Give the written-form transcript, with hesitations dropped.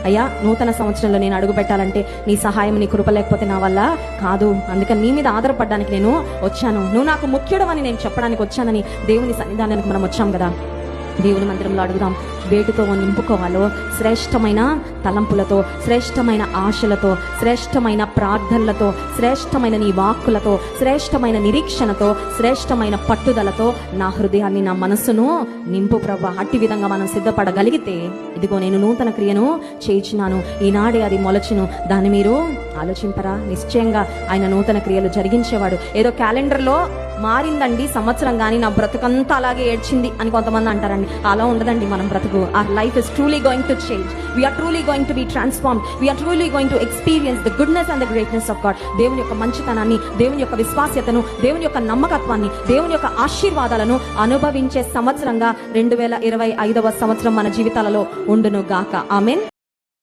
అయ్యా నూతన సంవత్సరంలో నేను అడుగు పెట్టాలంటే నీ సహాయం, నీ కృప లేకపోతే నా వల్ల కాదు, అందుకని నీ మీద ఆధారపడడానికి నేను వచ్చాను, నువ్వు నాకు ముఖ్యుడు అని నేను చెప్పడానికి వచ్చానని దేవుని సన్నిధానానికి మనం వచ్చాం కదా. దేవుని మందిరంలో అడుగుదాం. వేటితో నింపుకోవాలో శ్రేష్టమైన తలంపులతో, శ్రేష్టమైన ఆశలతో, శ్రేష్టమైన ప్రార్థనలతో, శ్రేష్టమైన నీ వాక్కులతో, శ్రేష్టమైన నిరీక్షణతో, శ్రేష్టమైన పట్టుదలతో నా హృదయాన్ని, నా మనస్సును నింపు ప్రభా. అట్టి విధంగా మనం సిద్ధపడగలిగితే ఇదిగో నేను నూతన క్రియను చేయించినాను, ఈనాడే అది మొలచును. దాన్ని మీరు ఆలోచింపరా? నిశ్చయంగా ఆయన నూతన క్రియలు జరిగించేవాడు. ఏదో క్యాలెండర్లో మారిందండి సంవత్సరం కానీ నా బ్రతుకంతా అలాగే ఏడ్చింది అని కొంతమంది అంటారండి. అలా ఉండదండి మన బ్రతుకు. Our life is truly going to change. We are truly going to be transformed. We are truly going to experience the goodness and the greatness of God. దేవుని యొక్క మంచితనాన్ని, దేవుని యొక్క విశ్వాస్యతను, దేవుని యొక్క నమ్మకత్వాన్ని, దేవుని యొక్క ఆశీర్వాదాలను అనుభవించే సంవత్సరంగా 2025వ సంవత్సరం మన జీవితాలలో ఉండును గాక. ఆమేన్.